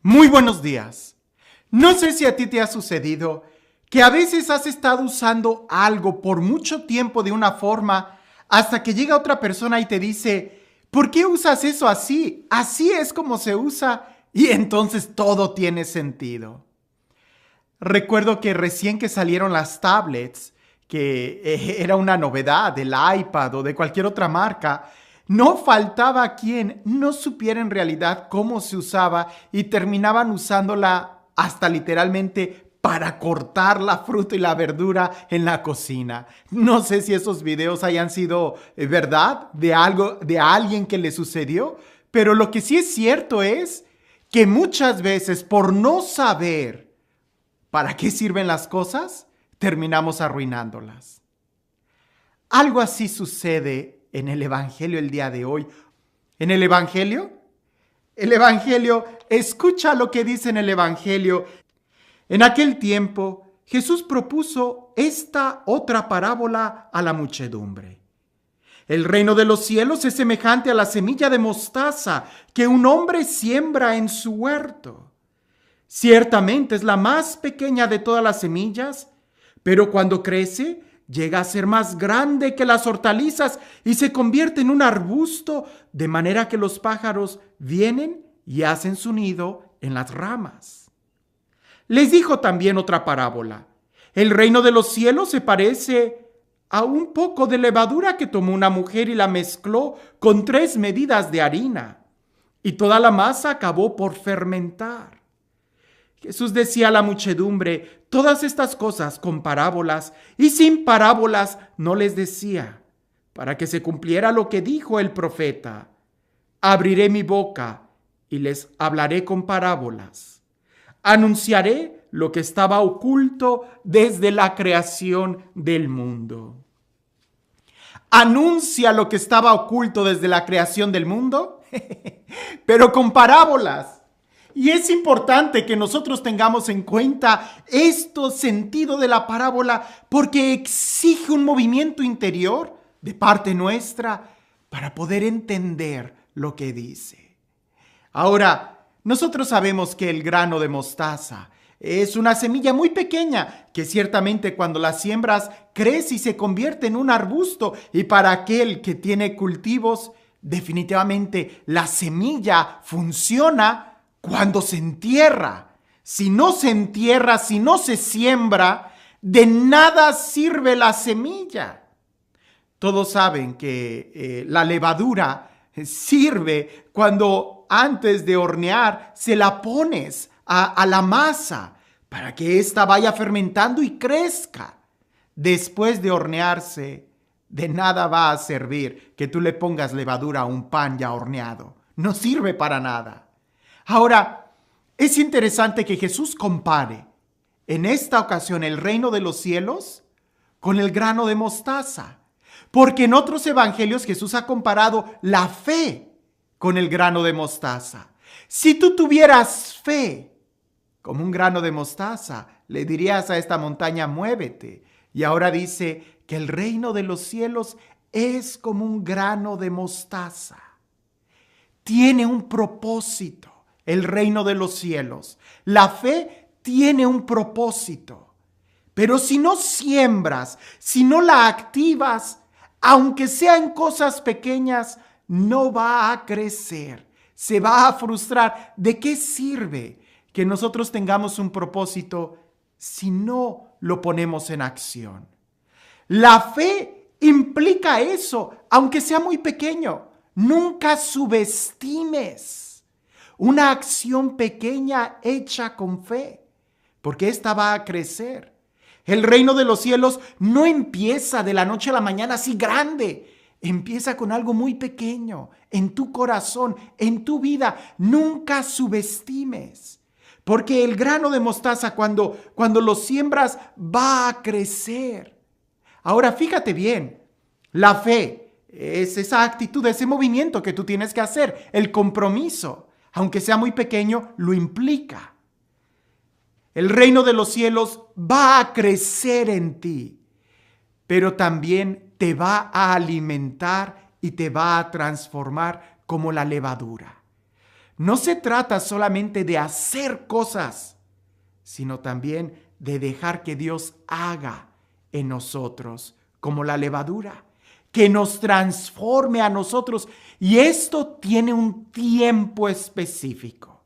Muy buenos días. No sé si a ti te ha sucedido que a veces has estado usando algo por mucho tiempo de una forma hasta que llega otra persona y te dice, ¿por qué usas eso así? Así es como se usa y entonces todo tiene sentido. Recuerdo que recién que salieron las tablets, que era una novedad del iPad o de cualquier otra marca, no faltaba quien no supiera en realidad cómo se usaba y terminaban usándola hasta literalmente para cortar la fruta y la verdura en la cocina. No sé si esos videos hayan sido verdad de alguien que le sucedió, pero lo que sí es cierto es que muchas veces por no saber ¿para qué sirven las cosas? Terminamos arruinándolas. Algo así sucede en el Evangelio el día de hoy. ¿En el Evangelio? Escucha lo que dice en el Evangelio. En aquel tiempo, Jesús propuso esta otra parábola a la muchedumbre. El reino de los cielos es semejante a la semilla de mostaza que un hombre siembra en su huerto. Ciertamente es la más pequeña de todas las semillas, pero cuando crece, llega a ser más grande que las hortalizas y se convierte en un arbusto, de manera que los pájaros vienen y hacen su nido en las ramas. Les dijo también otra parábola. El reino de los cielos se parece a un poco de levadura que tomó una mujer y la mezcló con 3 medidas de harina, y toda la masa acabó por fermentar. Jesús decía a la muchedumbre todas estas cosas con parábolas, y sin parábolas no les decía, para que se cumpliera lo que dijo el profeta. Abriré mi boca y les hablaré con parábolas. Anunciaré lo que estaba oculto desde la creación del mundo. Anuncia lo que estaba oculto desde la creación del mundo, pero con parábolas. Y es importante que nosotros tengamos en cuenta este sentido de la parábola porque exige un movimiento interior de parte nuestra para poder entender lo que dice. Ahora, nosotros sabemos que el grano de mostaza es una semilla muy pequeña que ciertamente cuando la siembras crece y se convierte en un arbusto, y para aquel que tiene cultivos, definitivamente la semilla funciona cuando se entierra. Si no se entierra, si no se siembra, de nada sirve la semilla. Todos saben que la levadura sirve cuando antes de hornear se la pones a la masa para que ésta vaya fermentando y crezca. Después de hornearse, de nada va a servir que tú le pongas levadura a un pan ya horneado. No sirve para nada. Ahora, es interesante que Jesús compare en esta ocasión el reino de los cielos con el grano de mostaza, porque en otros evangelios Jesús ha comparado la fe con el grano de mostaza. Si tú tuvieras fe como un grano de mostaza, le dirías a esta montaña, muévete. Y ahora dice que el reino de los cielos es como un grano de mostaza. Tiene un propósito. El reino de los cielos. La fe tiene un propósito. Pero si no siembras, si no la activas, aunque sea en cosas pequeñas, no va a crecer. Se va a frustrar. ¿De qué sirve que nosotros tengamos un propósito si no lo ponemos en acción? La fe implica eso, aunque sea muy pequeño. Nunca subestimes una acción pequeña hecha con fe, porque esta va a crecer. El reino de los cielos no empieza de la noche a la mañana así grande. Empieza con algo muy pequeño, en tu corazón, en tu vida. Nunca subestimes, porque el grano de mostaza cuando lo siembras va a crecer. Ahora fíjate bien, la fe es esa actitud, ese movimiento que tú tienes que hacer, el compromiso. Aunque sea muy pequeño, lo implica. El reino de los cielos va a crecer en ti, pero también te va a alimentar y te va a transformar como la levadura. no se trata solamente de hacer cosas, sino también de dejar que Dios haga en nosotros, como la levadura, que nos transforme a nosotros. Y esto tiene un tiempo específico,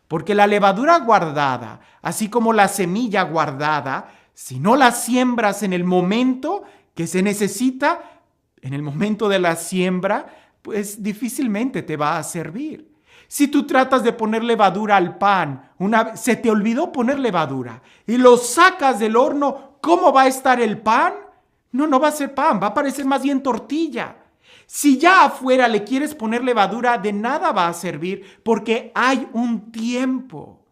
porque la levadura guardada, así como la semilla guardada, si no la siembras en el momento que se necesita, en el momento de la siembra, pues difícilmente te va a servir. Si tú tratas de poner levadura al pan, se te olvidó poner levadura y lo sacas del horno, ¿cómo va a estar el pan? No va a ser pan, va a parecer más bien tortilla. Si ya afuera le quieres poner levadura, de nada va a servir porque hay un tiempo.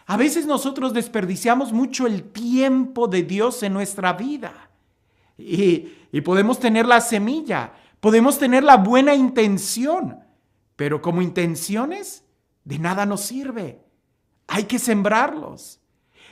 A veces nosotros desperdiciamos mucho el tiempo de Dios en nuestra vida. Y podemos tener la semilla, podemos tener la buena intención, pero como intenciones de nada nos sirve. Hay que sembrarlos.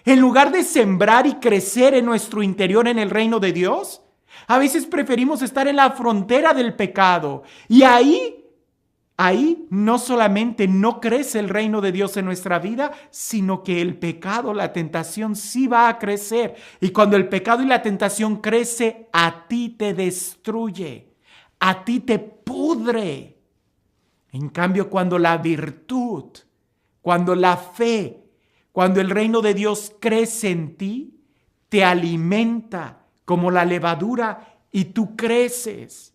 En lugar de sembrar y crecer en nuestro interior en el reino de Dios, a veces preferimos estar en la frontera del pecado. Y ahí no solamente no crece el reino de Dios en nuestra vida, sino que el pecado, la tentación sí va a crecer. Y cuando el pecado y la tentación crece, a ti te destruye, a ti te pudre. En cambio, cuando la virtud, cuando la fe, cuando el reino de Dios crece en ti, te alimenta como la levadura y tú creces.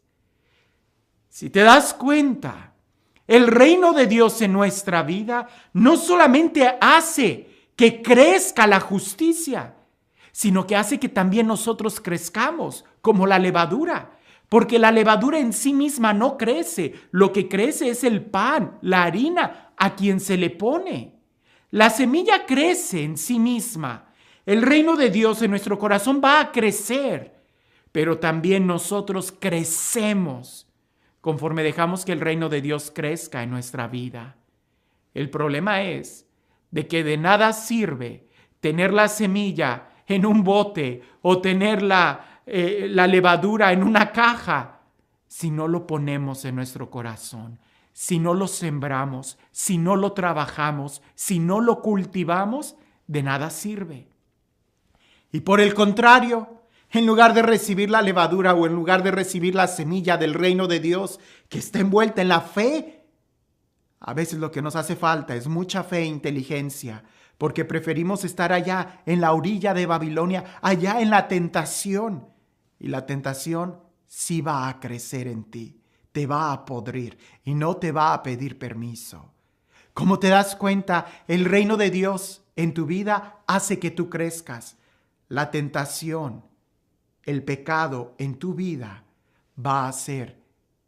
Si te das cuenta, el reino de Dios en nuestra vida no solamente hace que crezca la justicia, sino que hace que también nosotros crezcamos como la levadura. Porque la levadura en sí misma no crece, lo que crece es el pan, la harina a quien se le pone. La semilla crece en sí misma. El reino de Dios en nuestro corazón va a crecer, pero también nosotros crecemos conforme dejamos que el reino de Dios crezca en nuestra vida. El problema es de que de nada sirve tener la semilla en un bote o tener la levadura en una caja si no lo ponemos en nuestro corazón, si no lo sembramos, si no lo trabajamos, si no lo cultivamos, de nada sirve. Y por el contrario, en lugar de recibir la levadura o en lugar de recibir la semilla del reino de Dios que está envuelta en la fe, a veces lo que nos hace falta es mucha fe e inteligencia, porque preferimos estar allá en la orilla de Babilonia, allá en la tentación. Y la tentación sí va a crecer en ti, te va a podrir y no te va a pedir permiso. Como te das cuenta, el reino de Dios en tu vida hace que tú crezcas. La tentación, el pecado en tu vida va a hacer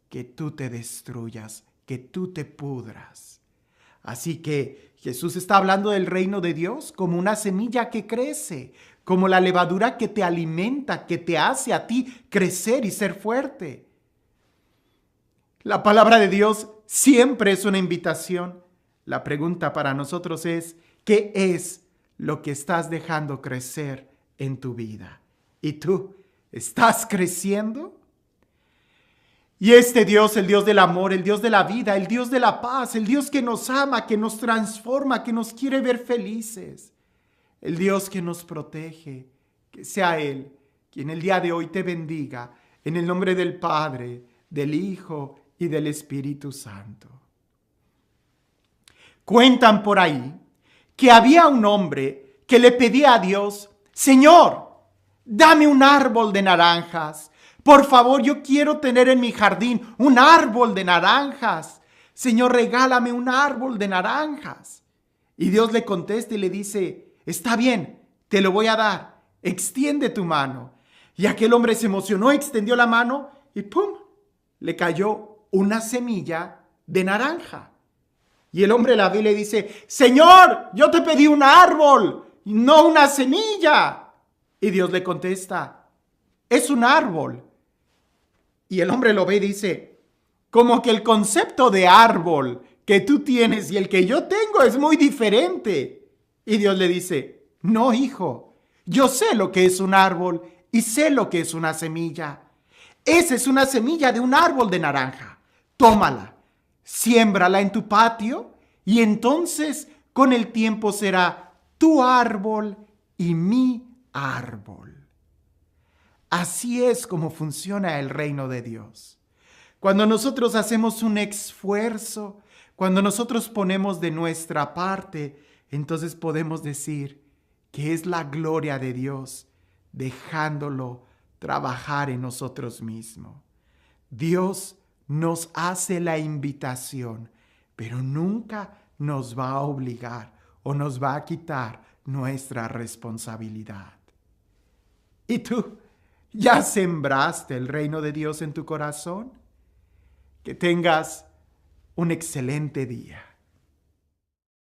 que tú te destruyas, que tú te pudras. Así que Jesús está hablando del reino de Dios como una semilla que crece, como la levadura que te alimenta, que te hace a ti crecer y ser fuerte. La palabra de Dios siempre es una invitación. La pregunta para nosotros es, ¿qué es lo que estás dejando crecer en tu vida? ¿Y tú estás creciendo? Y este Dios, el Dios del amor, el Dios de la vida, el Dios de la paz, el Dios que nos ama, que nos transforma, que nos quiere ver felices, el Dios que nos protege, que sea Él quien el día de hoy te bendiga en el nombre del Padre, del Hijo y del Espíritu Santo. Cuentan por ahí que había un hombre que le pedía a Dios, Señor, dame un árbol de naranjas. Por favor, yo quiero tener en mi jardín un árbol de naranjas. Señor, regálame un árbol de naranjas. Y Dios le contesta y le dice, está bien, te lo voy a dar. Extiende tu mano. Y aquel hombre se emocionó, extendió la mano y ¡pum! Le cayó una semilla de naranja. Y el hombre la ve y le dice, Señor, yo te pedí un árbol, no una semilla. Y Dios le contesta, es un árbol. Y el hombre lo ve y dice, como que el concepto de árbol que tú tienes y el que yo tengo es muy diferente. Y Dios le dice, no, hijo, yo sé lo que es un árbol y sé lo que es una semilla. Esa es una semilla de un árbol de naranja. Tómala, siémbrala en tu patio Y entonces con el tiempo será tu árbol y mi árbol. Así es como funciona el reino de Dios. Cuando nosotros hacemos un esfuerzo, cuando nosotros ponemos de nuestra parte, entonces podemos decir que es la gloria de Dios, dejándolo trabajar en nosotros mismos. Dios nos hace la invitación, pero nunca nos va a obligar o nos va a quitar nuestra responsabilidad. ¿Y tú? ¿Ya sembraste el reino de Dios en tu corazón? Que tengas un excelente día.